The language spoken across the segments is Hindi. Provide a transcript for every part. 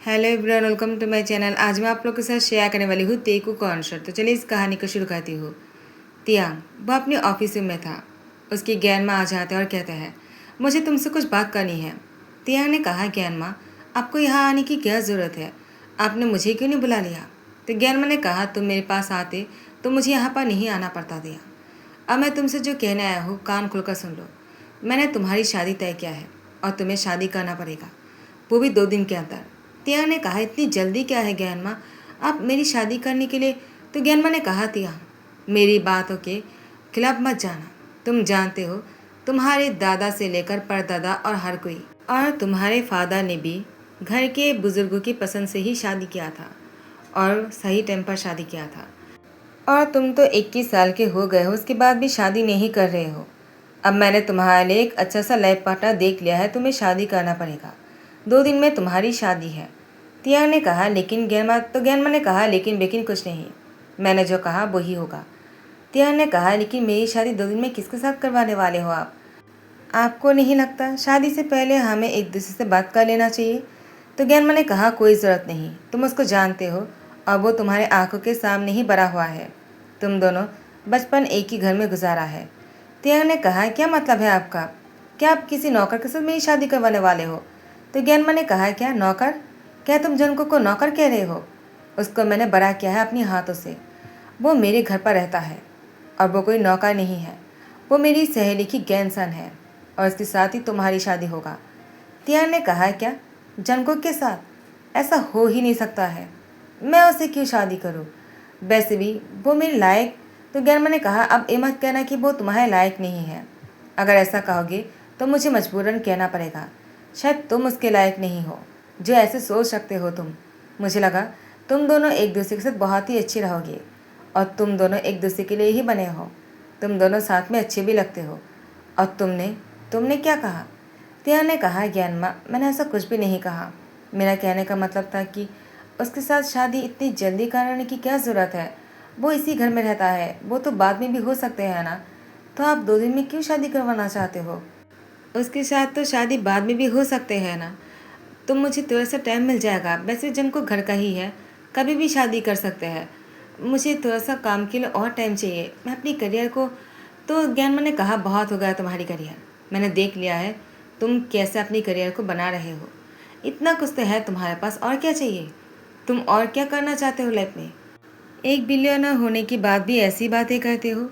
Hello everyone, welcome to my channel. आज मैं आप लोग के साथ शेयर करने वाली हूँ तेकू कॉन्सर्ट। तो चलिए इस कहानी को शुरू करती हूँ। तियांग वो अपने ऑफिस में था। उसकी ज्ञान माँ आ जाते और कहते हैं, मुझे तुमसे कुछ बात करनी है। तियांग ने कहा, ज्ञान माँ आपको यहाँ आने की क्या ज़रूरत है? आपने मुझे क्यों नहीं बुला लिया? तो ज्ञान माँ ने कहा, तुम मेरे पास आते तो मुझे यहाँ पर नहीं आना पड़ता तियांग। अब मैं तुमसे जो कहने आया हूँ कान खुलकर सुन लो। मैंने तुम्हारी शादी तय किया है और तुम्हें शादी करना पड़ेगा, वो भी 2 दिन के अंदर। तियांग ने कहा, इतनी जल्दी क्या है ज्ञान माँ, आप मेरी शादी करने के लिए? तो ज्ञान माँ ने कहा, तियांग मेरी बातों के खिलाफ मत जाना। तुम जानते हो तुम्हारे दादा से लेकर परदादा और हर कोई और तुम्हारे फादर ने भी घर के बुजुर्गों की पसंद से ही शादी किया था और सही टाइम पर शादी किया था। और तुम तो 21 साल के हो गए हो, उसके बाद भी शादी नहीं कर रहे हो। अब मैंने तुम्हारे लिए एक अच्छा सा लाइफ पार्टनर देख लिया है, तुम्हें शादी करना पड़ेगा। 2 दिन में तुम्हारी शादी है। तियांग ने कहा, लेकिन ज्ञानमा ने कहा, लेकिन कुछ नहीं, मैंने जो कहा वही होगा। तियांग ने कहा, लेकिन मेरी शादी 2 दिन में किसके साथ करवाने वाले हो आप? आपको नहीं लगता शादी से पहले हमें एक दूसरे से बात कर लेना चाहिए? तो ज्ञानमा ने कहा, कोई ज़रूरत नहीं, तुम उसको जानते हो और वो तुम्हारे आंखों के सामने ही बड़ा हुआ है। तुम दोनों बचपन एक ही घर में गुजारा है। तियांग ने कहा, क्या मतलब है आपका? क्या आप किसी नौकर के साथ मेरी शादी करवाने वाले हो? तो ज्ञानमा ने कहा, क्या नौकर? क्या तुम जनको को नौकर कह रहे हो? उसको मैंने बड़ा किया है अपने हाथों से। वो मेरे घर पर रहता है और वो कोई नौकर नहीं है। वो मेरी सहेली की ग्रैंडसन है और उसके साथ ही तुम्हारी शादी होगा। तियांग ने कहा, क्या जनको के साथ? ऐसा हो ही नहीं सकता है, मैं उससे क्यों शादी करूं? वैसे भी वो मेरे लायक। तो ज्ञानमा ने कहा, अब ये मत कहना कि वो तुम्हारे लायक नहीं है। अगर ऐसा कहोगे तो मुझे मजबूरन कहना पड़ेगा। शायद तुम उसके लायक नहीं हो जो ऐसे सोच सकते हो तुम। मुझे लगा तुम दोनों एक दूसरे के साथ बहुत ही अच्छे रहोगे और तुम दोनों एक दूसरे के लिए ही बने हो। तुम दोनों साथ में अच्छे भी लगते हो। और तुमने तुमने क्या कहा? तियांग ने कहा, ज्ञान माँ मैंने ऐसा कुछ भी नहीं कहा। मेरा कहने का मतलब था कि उसके साथ शादी इतनी जल्दी कराने की क्या ज़रूरत है? वो इसी घर में रहता है, वो तो बाद में भी हो सकते हैं ना। तो आप 2 दिन में क्यों शादी करवाना चाहते हो? उसके साथ तो शादी बाद में भी हो सकते हैं ना। तो मुझे थोड़ा सा टाइम मिल जाएगा, वैसे जिनको घर का ही है कभी भी शादी कर सकते हैं। मुझे थोड़ा सा काम के लिए और टाइम चाहिए, मैं अपनी करियर को। तो ज्ञानमा ने कहा, बहुत हो गया तुम्हारी करियर, मैंने देख लिया है तुम कैसे अपनी करियर को बना रहे हो। इतना कुछ तो है तुम्हारे पास, और क्या चाहिए? तुम और क्या करना चाहते हो लाइफ में? एक बिलियनर होने के बाद भी ऐसी बातें करते हो।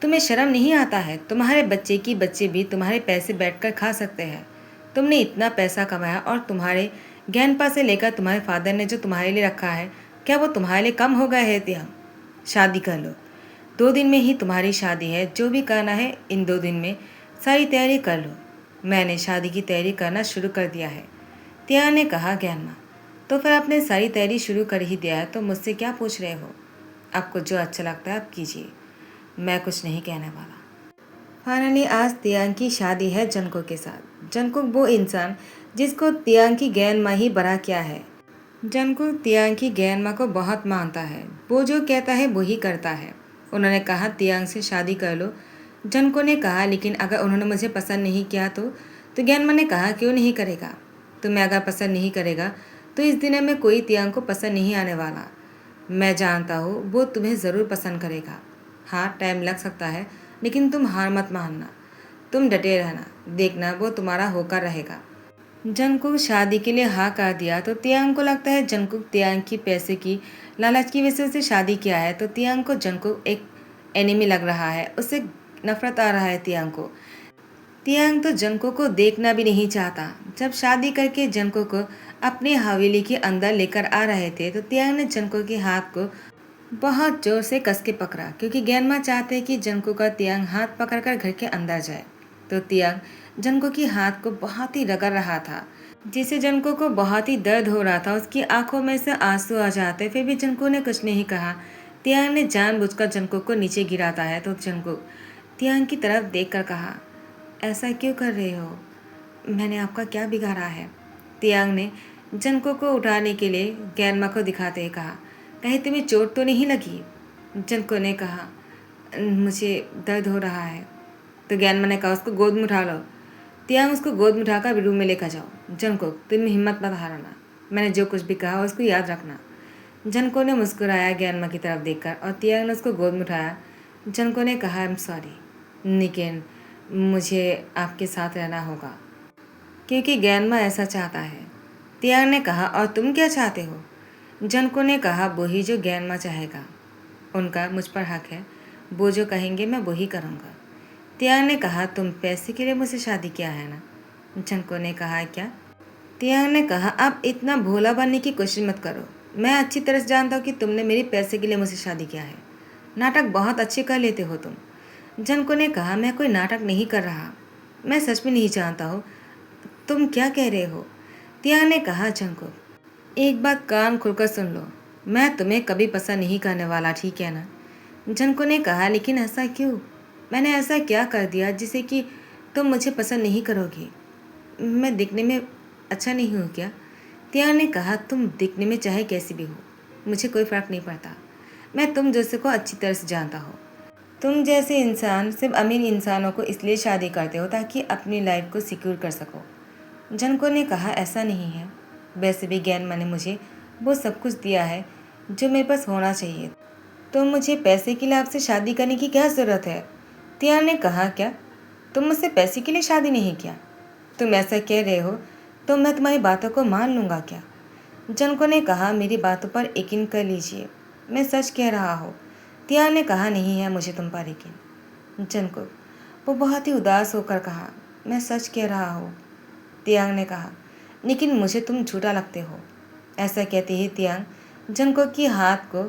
तुम्हें शर्म नहीं आता है? तुम्हारे बच्चे की बच्चे भी तुम्हारे पैसे बैठकर खा सकते हैं। तुमने इतना पैसा कमाया और तुम्हारे ज्ञानपा से लेकर तुम्हारे फादर ने जो तुम्हारे लिए रखा है, क्या वो तुम्हारे लिए कम हो गया है? त्याग शादी कर लो। 2 दिन में ही तुम्हारी शादी है, जो भी करना है इन 2 दिन में सारी तैयारी कर लो। मैंने शादी की तैयारी करना शुरू कर दिया है। त्याग ने कहा, ज्ञानमा तो फिर आपने सारी तैयारी शुरू कर ही दिया है तो मुझसे क्या पूछ रहे हो? आपको जो अच्छा लगता है आप कीजिए, मैं कुछ नहीं कहने वाला। फाइनली आज तियांग की शादी है जनको के साथ। जनको वो इंसान जिसको तियांग की ज्ञान माँ ही बड़ा किया है। जनको तियांग की ज्ञान माँ को बहुत मानता है, वो जो कहता है वो ही करता है। उन्होंने कहा, तियांग से शादी कर लो। जनको ने कहा, लेकिन अगर उन्होंने मुझे पसंद नहीं किया तो ज्ञान माँ ने कहा, क्यों नहीं करेगा? तुम्हें अगर पसंद नहीं करेगा तो इस दिन में कोई तियांग को पसंद नहीं आने वाला। मैं जानता हूँ वो तुम्हें ज़रूर पसंद करेगा। हाँ, टाइम लग सकता है, लेकिन तुम हार मत मानना, तुम डटे रहना, देखना वो तुम्हारा होकर रहेगा। जंगकुक शादी के लिए हाँ कर दिया तो तियांग को लगता है जंगकुक तियांग की पैसे की लालच की वजह से शादी किया है। तो तियांग को जंगकुक एक एनिमी लग रहा है, उससे नफरत आ रहा है तियांग को। तियांग तो जंको को देखना भी नहीं चाहता। जब शादी करके जंको को अपनी हवेली के अंदर लेकर आ रहे थे तो तियांग ने जंको के हाथ को बहुत जोर से कस के पकड़ा, क्योंकि ज्ञानमा चाहते कि जंको का तियांग हाथ पकड़कर घर के अंदर जाए। तो तियांग जंको की हाथ को बहुत ही रगड़ रहा था, जिससे जंको को बहुत ही दर्द हो रहा था। उसकी आंखों में से आंसू आ जाते, फिर भी जंको ने कुछ नहीं कहा। तियांग ने जानबूझकर जंको को नीचे गिराता है तो जंको तियांग की तरफ देखकर कहा, ऐसा क्यों कर रहे हो? मैंने आपका क्या बिगाड़ा है? तियांग ने जंको को उठाने के लिए ज्ञानमा को दिखाते हुए कहा, कहीं तुम्हें चोट तो नहीं लगी? जंको ने कहा, मुझे दर्द हो रहा है। तो ज्ञानमा ने कहा, उसको गोद में उठा लो। तियांग उसको गोद में उठाकर रूम में लेकर जाओ। जंको तुम हिम्मत मत हारना, मैंने जो कुछ भी कहा उसको याद रखना। जनको ने मुस्कुराया ज्ञानमा की तरफ देखकर और तियांग ने उसको गोद में उठाया। जनको ने कहा, आई एम सॉरी, लेकिन मुझे आपके साथ रहना होगा क्योंकि ज्ञानमा ऐसा चाहता है। तियांग ने कहा, और तुम क्या चाहते हो? जनको ने कहा, वही जो ज्ञानमा चाहेगा। उनका मुझ पर हक है, वो जो कहेंगे मैं वही करूँगा। तियांग ने कहा, तुम पैसे के लिए मुझसे शादी किया है ना? जनको ने कहा, क्या? तियांग ने कहा, आप इतना भोला बनने की कोशिश मत करो। मैं अच्छी तरह से जानता हूँ कि तुमने मेरे पैसे के लिए मुझसे शादी किया है। नाटक बहुत अच्छे कर लेते हो तुम। जनको ने कहा, मैं कोई नाटक नहीं कर रहा, मैं सच में नहीं जानता हूँ तुम क्या कह रहे हो। तियांग ने कहा, जनको एक बात कान खुलकर सुन लो, मैं तुम्हें कभी पसंद नहीं करने वाला, ठीक है ना? जनको ने कहा, लेकिन ऐसा क्यों? मैंने ऐसा क्या कर दिया जिसे कि तुम मुझे पसंद नहीं करोगे? मैं दिखने में अच्छा नहीं हूँ क्या? तियांग ने कहा, तुम दिखने में चाहे कैसी भी हो, मुझे कोई फ़र्क नहीं पड़ता। मैं तुम जैसे को अच्छी तरह से जानता हूँ। तुम जैसे इंसान सिर्फ अमीर इंसानों को इसलिए शादी करते हो ताकि अपनी लाइफ को सिक्योर कर सको। जनको ने कहा, ऐसा नहीं है। वैसे भी ज्ञानमा ने मुझे वो सब कुछ दिया है जो मेरे पास होना चाहिए, तो मुझे पैसे के लिए आपसे शादी करने की क्या ज़रूरत है? तियांग ने कहा, क्या तुम मुझसे पैसे के लिए शादी नहीं किया? तुम ऐसा कह रहे हो तो मैं तुम्हारी बातों को मान लूँगा क्या? जनको ने कहा, मेरी बातों पर यकीन कर लीजिए, मैं सच कह रहा हूँ। तियांग ने कहा, नहीं है मुझे तुम पर यकीन। जनको वो बहुत ही उदास होकर कहा, मैं सच कह रहा हूँ। तियांग ने कहा, लेकिन मुझे तुम झूठा लगते हो। ऐसा कहते ही तियांग जनको की हाथ को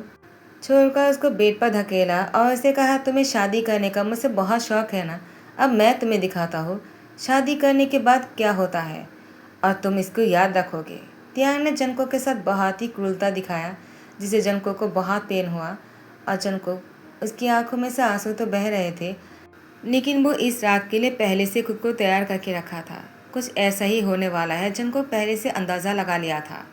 छोड़कर उसको बेड पर धकेला और उसे कहा, तुम्हें शादी करने का मुझसे बहुत शौक है ना? अब मैं तुम्हें दिखाता हूँ शादी करने के बाद क्या होता है, और तुम इसको याद रखोगे। तियांग ने जनको के साथ बहुत ही क्रूरता दिखाया, जिसे जनको को बहुत पेन हुआ, और जनको उसकी आंखों में से आंसू तो बह रहे थे, लेकिन वो इस रात के लिए पहले से खुद को तैयार करके रखा था। कुछ ऐसा ही होने वाला है, जनको पहले से अंदाज़ा लगा लिया था।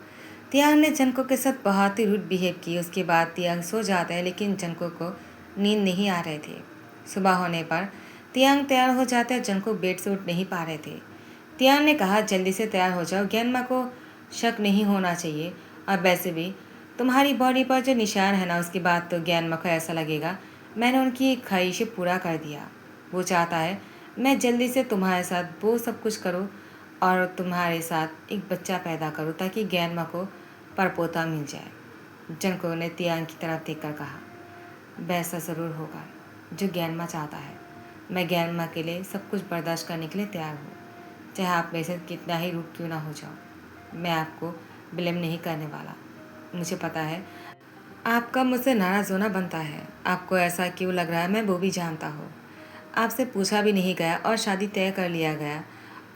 तियांग ने जनको के साथ बहुत ही रूड बिहेव की। उसके बाद तियांग सो जाता है, लेकिन जनको को नींद नहीं आ रहे थे। सुबह होने पर तियांग तैयार हो जाता है। जनको बेड से उठ नहीं पा रहे थे। तियांग ने कहा, जल्दी से तैयार हो जाओ, ज्ञानमा को शक नहीं होना चाहिए, और वैसे भी तुम्हारी बॉडी पर जो निशान है ना, उसके बाद तो ज्ञानमा को ऐसा लगेगा मैंने उनकी ख्वाहिशें पूरा कर दिया। वो चाहता है मैं जल्दी से तुम्हारे साथ वो सब कुछ करूँ और तुम्हारे साथ एक बच्चा पैदा करूँ ताकि ज्ञानमा को परपोता मिल जाए। जनको ने तियांग की तरफ देखकर कहा, वैसा ज़रूर होगा जो ज्ञानमा चाहता है। मैं ज्ञानमा के लिए सब कुछ बर्दाश्त करने के लिए तैयार हूँ, चाहे आप मेरे साथ कितना ही रूड क्यों ना हो जाओ। मैं आपको ब्लेम नहीं करने वाला। मुझे पता है आपका मुझसे नाराज़ होना बनता है। आपको ऐसा क्यों लग रहा है मैं वो भी जानता हूँ। आपसे पूछा भी नहीं गया और शादी तय कर लिया गया,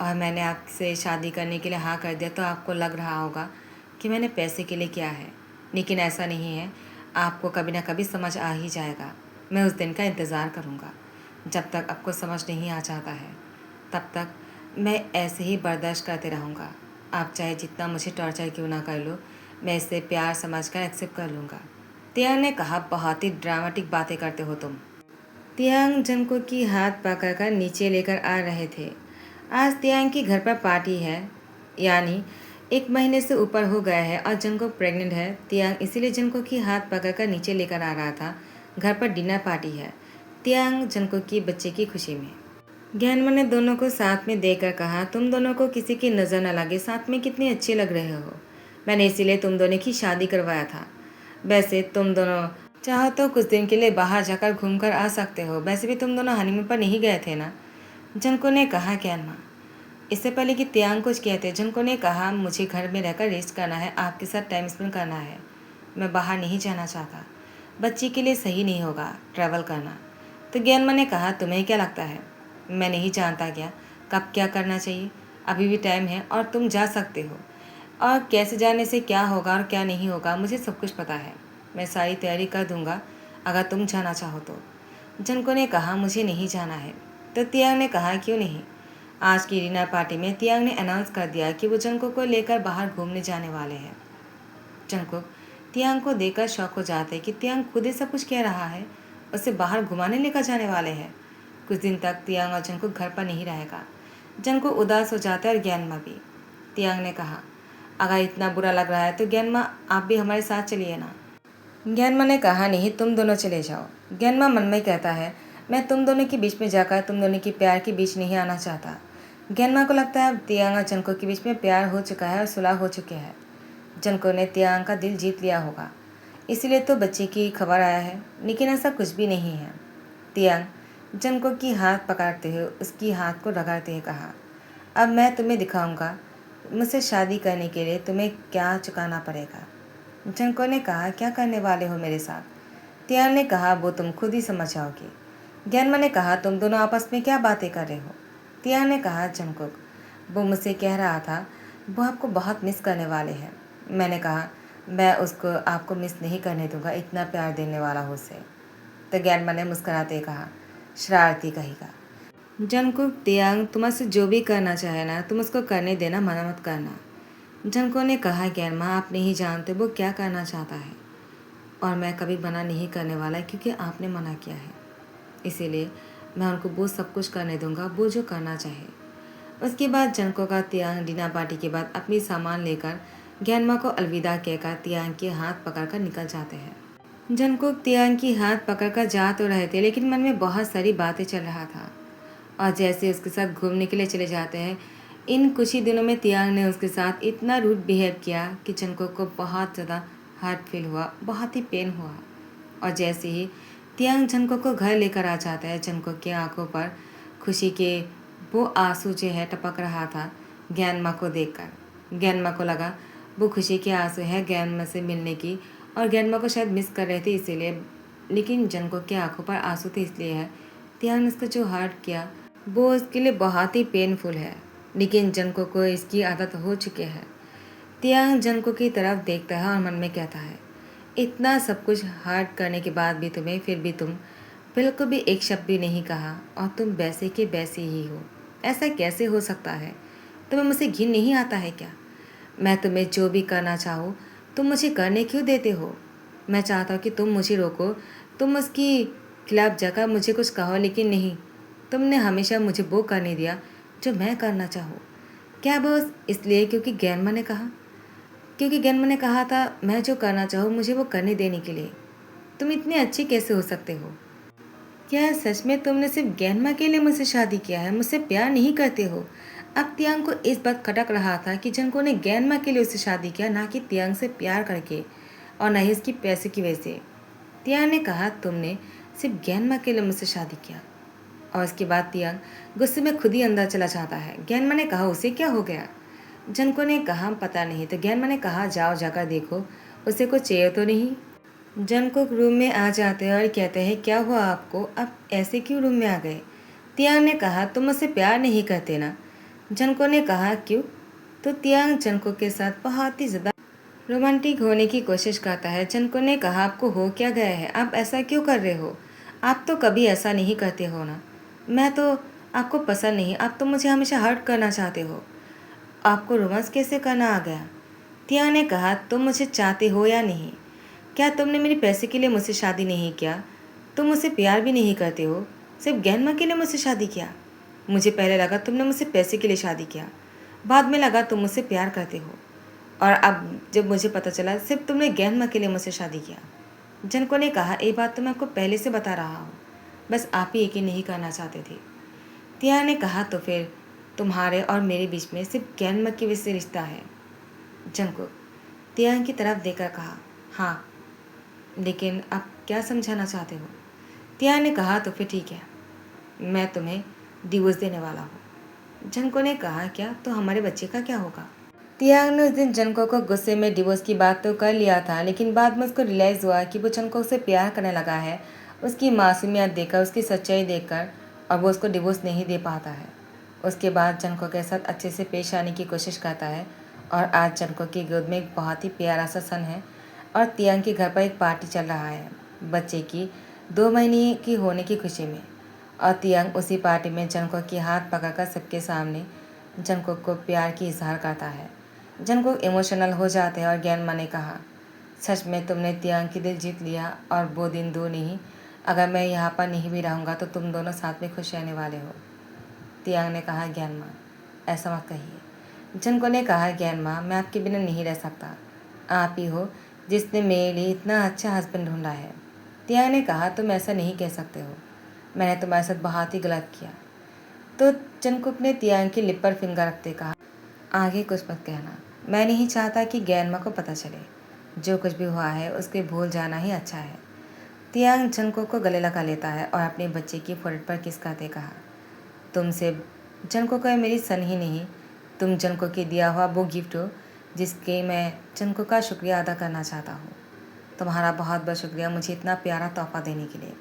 और मैंने आपसे शादी करने के लिए हाँ कर दिया, तो आपको लग रहा होगा कि मैंने पैसे के लिए किया है, लेकिन ऐसा नहीं है। आपको कभी ना कभी समझ आ ही जाएगा। मैं उस दिन का इंतज़ार करूँगा। जब तक आपको समझ नहीं आ जाता है तब तक मैं ऐसे ही बर्दाश्त करते रहूँगा। आप चाहे जितना मुझे टॉर्चर क्यों ना कर लो, मैं इसे प्यार समझकर एक्सेप्ट कर लूँगा। तियांग ने कहा, बहुत ही ड्रामेटिक बातें करते हो तुम। तियांग जनको की हाथ पकड़कर नीचे लेकर आ रहे थे। आज तियांग की घर पर पार्टी है, यानी 1 महीने से ऊपर हो गया है और जनको प्रेग्नेंट है। तियांग इसीलिए जनको की हाथ पकड़कर नीचे लेकर आ रहा था। घर पर डिनर पार्टी है, तियांग जनको की बच्चे की खुशी में। ज्ञानमा ने दोनों को साथ में देखकर कहा, तुम दोनों को किसी की नज़र न लगे, साथ में कितने अच्छे लग रहे हो। मैंने इसीलिए तुम दोनों की शादी करवाया था। वैसे तुम दोनों चाहो तो कुछ दिन के लिए बाहर जाकर घूमकर आ सकते हो। वैसे भी तुम दोनों हनीमून पर नहीं गए थे ना? जनको ने कहा, ज्ञानमा। इससे पहले कि तियांग कुछ कहते, जनको ने कहा, मुझे घर में रहकर रेस्ट करना है, आपके साथ टाइम स्पेंड करना है। मैं बाहर नहीं जाना चाहता। बच्ची के लिए सही नहीं होगा ट्रैवल करना। तो ज्ञानमा ने कहा, तुम्हें क्या लगता है मैं नहीं जानता क्या कब क्या करना चाहिए? अभी भी टाइम है और तुम जा सकते हो, और कैसे जाने से क्या होगा और क्या नहीं होगा मुझे सब कुछ पता है। मैं सारी तैयारी कर दूंगा अगर तुम जाना चाहो तो। जनको ने कहा, मुझे नहीं जाना है। तो तियांग ने कहा, क्यों नहीं? आज की डिनर पार्टी में तियांग ने अनाउंस कर दिया कि वो जनको को लेकर बाहर घूमने जाने वाले हैं। जनको तियांग को देखकर शौक हो जाते कि तियांग खुद ही सब कुछ कह रहा है, उसे बाहर घुमाने लेकर जाने वाले हैं। कुछ दिन तक तियांग और जनको घर पर नहीं रहेगा। जनको उदास हो जाता है और ज्ञानमा भी। तियांग ने कहा, अगर इतना बुरा लग रहा है तो ज्ञानमा आप भी हमारे साथ चलिए ना। ज्ञानमा ने कहा नहीं, तुम दोनों चले जाओ। ज्ञानमा मन में कहता है मैं तुम दोनों के बीच में जाकर तुम दोनों की प्यार के बीच नहीं आना चाहता। ज्ञानमा को लगता है अब तियांग और जनको के बीच में प्यार हो चुका है और सुलह हो चुके हैं। जनको ने तियांग का दिल जीत लिया होगा, इसीलिए तो बच्चे की खबर आया है, लेकिन ऐसा कुछ भी नहीं है। तियांग जनको की हाथ पकड़ते हुए उसकी हाथ को रगड़ते हुए कहा, अब मैं तुम्हें दिखाऊंगा मुझसे शादी करने के लिए तुम्हें क्या चुकाना पड़ेगा। जनको ने कहा, क्या करने वाले हो मेरे साथ? तियांग ने कहा, वो तुम खुद ही समझ जाओगे। ज्ञानमा ने कहा, तुम दोनों आपस में क्या बातें कर रहे हो? तियांग ने कहा, जंकुक वो मुझसे कह रहा था वो आपको बहुत मिस करने वाले हैं। मैंने कहा मैं उसको आपको मिस नहीं करने दूंगा, इतना प्यार देने वाला हो उसे। तो ज्ञानमा ने मुस्कुराते कहा, शरारती कहेगा। जंकुक तियांग तुम्हारे जो भी करना चाहे ना तुम उसको करने देना, मना मत करना। जंको ने कहा, ज्ञानमा आप नहीं जानते वो क्या करना चाहता है और मैं कभी मना नहीं करने वाला क्योंकि आपने मना किया है, इसीलिए मैं उनको वो सब कुछ करने दूंगा वो जो करना चाहे। उसके बाद जनको का तियांग डिनर पार्टी के बाद अपनी सामान लेकर ज्ञानमा को अलविदा कहकर तियांग के हाथ पकड़कर निकल जाते हैं। जनको तियांग की हाथ पकड़कर जा तो रहे थे, लेकिन मन में बहुत सारी बातें चल रहा था और जैसे उसके साथ घूमने के लिए चले जाते हैं, इन कुछ ही दिनों में तियांग ने उसके साथ इतना रूड बिहेव किया कि जनको को बहुत ज़्यादा हर्ट फील हुआ, बहुत ही पेन हुआ। और जैसे ही तियांग जनको को घर लेकर आ जाता है, जनको की आंखों पर खुशी के वो आंसू जो है टपक रहा था ज्ञानमा को देखकर। ज्ञानमा को लगा वो खुशी के आंसू है ज्ञानमा से मिलने की, और ज्ञानमा को शायद मिस कर रहे थे इसीलिए, लेकिन जनको की आंखों पर आंसू थे इसलिए है। तियांग ने उसको जो हर्ट किया वो उसके लिए बहुत ही पेनफुल है, लेकिन जनको को इसकी आदत हो चुकी है। तियांग जनको की तरफ देखता है और मन में कहता है, इतना सब कुछ हर्ट करने के बाद भी तुम्हें फिर भी तुम बिल्कुल भी एक शब्द भी नहीं कहा और तुम वैसे के वैसे ही हो। ऐसा कैसे हो सकता है? तुम्हें मुझसे घिन नहीं आता है क्या? मैं तुम्हें जो भी करना चाहो तुम मुझे करने क्यों देते हो? मैं चाहता हूँ कि तुम मुझे रोको, तुम उसकी खिलाफ जाकर मुझे कुछ कहो, लेकिन नहीं, तुमने हमेशा मुझे वो करने दिया जो मैं करना चाहूँ। क्या बस इसलिए क्योंकि ज्ञानमा ने कहा? क्योंकि ज्ञानमा ने कहा था मैं जो करना चाहूँ मुझे वो करने देने के लिए। तुम इतने अच्छे कैसे हो सकते हो? क्या सच में तुमने सिर्फ ज्ञानमा के लिए मुझसे शादी किया है, मुझसे प्यार नहीं करते हो? अब तियांग को इस बात खटक रहा था कि जनको ने ज्ञानमा के लिए उससे शादी किया, ना कि तियांग से प्यार करके और ना ही उसकी पैसे की वजह से। तियांग ने कहा तुमने सिर्फ ज्ञानमा के लिए मुझसे शादी किया, और उसके बाद तियांग गुस्से में खुद ही अंदर चला जाता है। ज्ञानमा ने कहा उसे क्या हो गया? जनको ने कहा पता नहीं। तो ज्ञानमा ने कहा जाओ जाकर देखो उसे कुछ चाहिए तो नहीं। जनको रूम में आ जाते हैं और कहते हैं क्या हुआ आपको, आप ऐसे क्यों रूम में आ गए? तियांग ने कहा तुम मुझसे प्यार नहीं करते ना। जनको ने कहा क्यों? तो तियांग जनको के साथ बहुत ही ज़्यादा रोमांटिक होने की कोशिश करता है। जनको ने कहा आपको हो क्या गया है, आप ऐसा क्यों कर रहे हो? आप तो कभी ऐसा नहीं करते हो ना। मैं तो आपको पसंद नहीं, आप तो मुझे हमेशा हर्ट करना चाहते हो। आपको रोमांस कैसे करना आ गया? तियांग ने कहा तुम मुझे चाहते हो या नहीं? क्या तुमने मेरे पैसे के लिए मुझसे शादी नहीं किया? तुम मुझसे प्यार भी नहीं करते हो, सिर्फ ज्ञानमा के लिए मुझसे शादी किया। मुझे पहले लगा तुमने मुझसे पैसे के लिए शादी किया, बाद में लगा तुम मुझसे प्यार करते हो, और अब जब मुझे पता चला सिर्फ तुमने ज्ञानमा के लिए मुझसे शादी किया। जनको ने कहा ये बात तो मैं आपको पहले से बता रहा हूँ, बस आप ही यकीन नहीं करना चाहते थे। तियांग ने कहा तो फिर तुम्हारे और मेरे बीच में सिर्फ ज्ञानमा की वजह से रिश्ता है। जंको तियांग की तरफ देखकर कहा हाँ, लेकिन आप क्या समझाना चाहते हो? तियांग ने कहा तो फिर ठीक है, मैं तुम्हें डिवोर्स देने वाला हूँ। जंको ने कहा क्या, तो हमारे बच्चे का क्या होगा? तियांग ने उस दिन जंको को गुस्से में डिवोर्स की बात तो कर लिया था, लेकिन बाद में उसको रियलाइज़ हुआ कि वो जंको से प्यार करने लगा है, उसकी मासूमियत देखकर, उसकी सच्चाई देखकर, और वो उसको डिवोर्स नहीं दे पाता है। उसके बाद जंको के साथ अच्छे से पेश आने की कोशिश करता है, और आज जंको की गोद में एक बहुत ही प्यारा सा सन है, और तियांग के घर पर एक पार्टी चल रहा है बच्चे की 2 महीने की होने की खुशी में। और तियांग उसी पार्टी में जंको की हाथ पकड़कर सबके सामने जंको को प्यार की इजहार करता है। जंको इमोशनल हो जाते हैं और ज्ञानमा ने कहा सच में तुमने तियांग की दिल जीत लिया, और वो दिन दूर नहीं, अगर मैं यहाँ पर नहीं भी रहूँगा तो तुम दोनों साथ में खुश रहने वाले हो। तियांग ने कहा ज्ञानमा ऐसा मत कहिए, जनको ने कहा, ज्ञान माँ, मैं आपके बिना नहीं रह सकता। आप ही हो जिसने मेरे लिए इतना अच्छा हस्बैंड ढूंढा है। तियांग ने कहा, तुम ऐसा नहीं कह सकते हो, मैंने तुम्हारे साथ बहुत ही गलत किया। तो जंगकुक ने तियांग की लिप पर फिंगर रखते कहा, आगे कुछ मत कहना, मैं नहीं चाहता कि ज्ञान माँ को पता चले। जो कुछ भी हुआ है उसके भूल जाना ही अच्छा है। तियांग जंगकुक को गले लगा लेता है और अपने बच्चे की फोrehead पर किस करते कहा, तुमसे जंगकुक है मेरी सन ही नहीं, तुम जंगकुक के दिया हुआ वो गिफ्ट हो जिसके मैं जंगकुक का शुक्रिया अदा करना चाहता हूँ। तुम्हारा बहुत बहुत शुक्रिया मुझे इतना प्यारा तोहफा देने के लिए।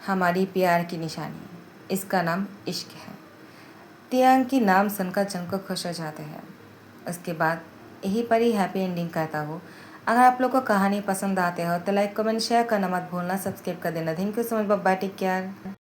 हमारी प्यार की निशानी, इसका नाम इश्क है। तियांग की नाम सुनकर जंगकुक खुश हो जाते हैं। उसके बाद यहीं पर ही हैप्पी एंडिंग करता हूँ। अगर आप लोग को कहानी पसंद आते हो तो लाइक कमेंट शेयर करना मत भूलना, सब्सक्राइब कर देना। Thank you so much, bye, take care.